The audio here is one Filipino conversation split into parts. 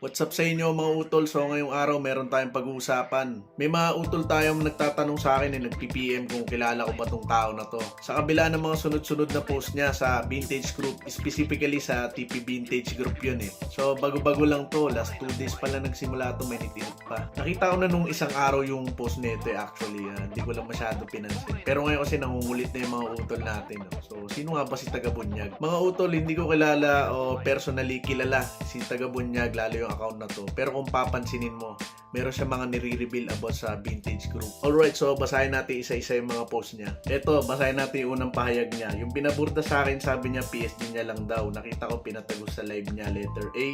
What's up sa inyo mga utol? So ngayong araw meron tayong pag-uusapan. May mga utol tayong nagtatanong sa akin nag-PPM kung kilala ko ba tong tao na to. Sa kabila ng mga sunod-sunod na post niya sa Vintage Group, specifically sa TP Vintage Group yun eh. So bago-bago lang to, last 2 days pa lang nagsimula to, may nitinit pa. Nakita ko na nung isang araw yung post nito actually, hindi ko lang masyado pinansin. Pero ngayon kasi nangungulit na yung mga utol natin. No? So sino nga ba si Tagabunyag? Mga utol, hindi ko kilala o personally kilala si Tagabunyag, lalo yung account na to. Pero kung papansinin mo, meron siya mga nire-reveal about sa Vintage Group. Alright, so basahin natin isa-isa yung mga post niya. Ito, basahin natin yung unang pahayag niya. Yung pinaburda sa akin, sabi niya PSD niya lang daw. Nakita ko pinatagos sa live niya, letter A.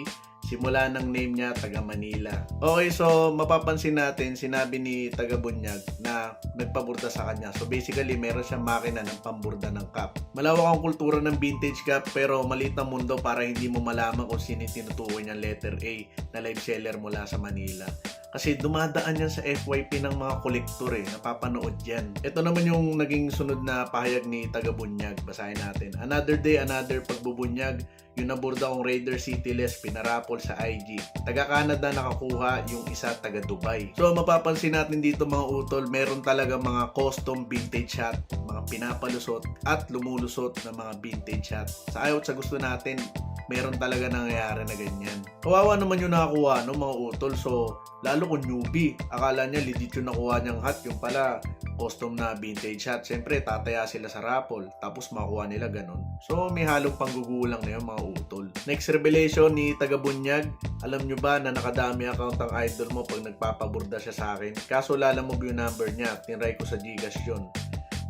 Simula ng name niya, taga Manila. Okay, so mapapansin natin, sinabi ni Tagabunyag na nagpaburda sa kanya. So basically, meron siyang makina ng pamburda ng cup. Malawak ang kultura ng vintage cup, pero maliit na mundo para hindi mo malaman kung sino yung tinutukoy niyang letter A na live seller mula sa Manila. Kasi dumadaan yan sa FYP ng mga kolektor napapanood yan. Ito naman yung naging sunod na pahayag ni Tagabunyag. Basahin natin. Another day, another pagbubunyag. Yung naburda kong Raider Cityless, pinarapol sa IG. Taga Canada nakakuha, yung isa taga Dubai. So mapapansin natin dito mga utol, meron talaga mga custom vintage shot, mga pinapalusot at lumulusot na mga vintage shot. Sa ayaw at sa gusto natin, meron talaga nangyayari na ganyan. Kawawa naman yung nakakuha no mga utol. So lalo kung newbie, akala niya legit yung nakuha niyang hat, yung pala custom na vintage shot. Siyempre tataya sila sa raffle, tapos makuha nila ganun. So may halong panggugulang na yung mga utol. Next revelation ni Tagabunyag, alam nyo ba na nakadami account ang idol mo pag nagpapaburda siya sa akin? Kaso lalamog yung number niya, tinry ko sa Gcash yun.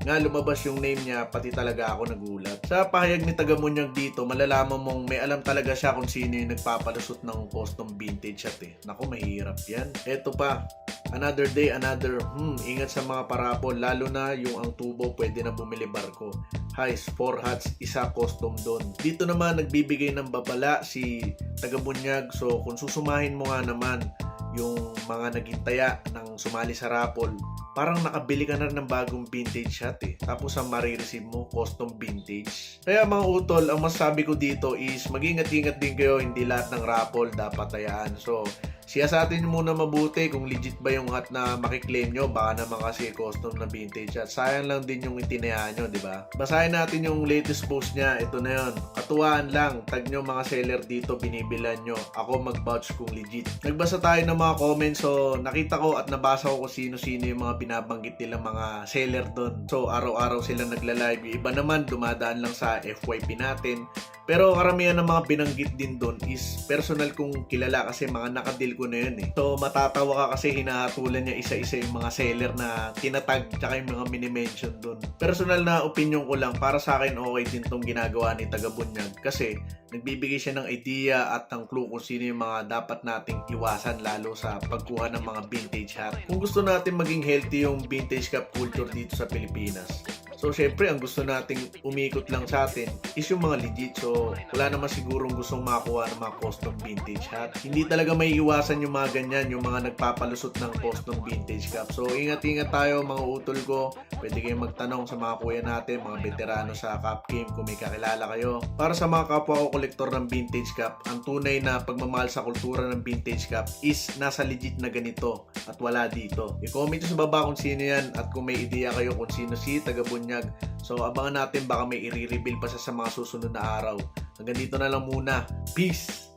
Nga lumabas yung name niya, pati talaga ako nagulat. Sa pahayag ni Tagabunyag dito, malalaman mong may alam talaga siya kung sino yung nagpapalusot ng custom vintage shot Naku, mahirap yan. Eto pa, another day, another, ingat sa mga parapol, lalo na yung ang tubo pwede na bumili barko. Highs, 4 hats, isa custom doon. Dito naman nagbibigay ng babala si Tagabunyag. So kung susumahin mo nga naman yung mga naging taya ng sumali sa raffle, parang nakabili ka na rin ng bagong vintage shot Tapos ang marireceive mo, custom vintage. Kaya mga utol, ang masasabi ko dito is mag-ingat-ingat din kayo, hindi lahat ng raffle dapat tayaan. So siyasatin nyo muna mabuti kung legit ba yung hat na makiklaim nyo. Baka naman kasi custom na vintage hat. Sayang lang din yung itinayaan nyo, di ba? Basahin natin yung latest post niya. Ito na yun. Katuwaan lang. Tag nyo mga seller dito, binibilan nyo. Ako mag-vouch kung legit. Nagbasa tayo ng mga comments. So nakita ko at nabasa ko kung sino-sino yung mga binabanggit nilang mga seller doon. So araw-araw sila nagla-live. Yung iba naman dumadaan lang sa FYP natin. Pero karamihan ng mga binanggit din doon is personal kong kilala kasi mga nakadil ko na yun So matatawa ka kasi hinahatulan niya isa-isa yung mga seller na tinatag tsaka yung mga mini-mention doon. Personal na opinion ko lang, para sa akin okay din tong ginagawa ni Tagabunyag kasi nagbibigay siya ng idea at ng clue kung sino yung mga dapat nating iwasan lalo sa pagkuha ng mga vintage hat. Kung gusto natin maging healthy yung vintage cup culture dito sa Pilipinas. So syempre ang gusto nating umikot lang sa atin is yung mga legit. So wala naman sigurong gustong makakuha ng mga custom vintage hat. Hindi talaga may iwasan yung mga ganyan, yung mga nagpapalusot ng custom vintage cup. So ingat-ingat tayo mga utol ko. Pwede kayong magtanong sa mga kuya natin, mga veterano sa cup game kung may kakilala kayo. Para sa mga kapwa ko kolektor ng vintage cup, ang tunay na pagmamahal sa kultura ng vintage cup is nasa legit na ganito at wala dito. I-comment nyo sa baba kung sino yan at kung may ideya kayo kung sino si Tagabunyag. So abangan natin, baka may i-reveal pa sa mga susunod na araw. Hanggang dito na lang muna. Peace!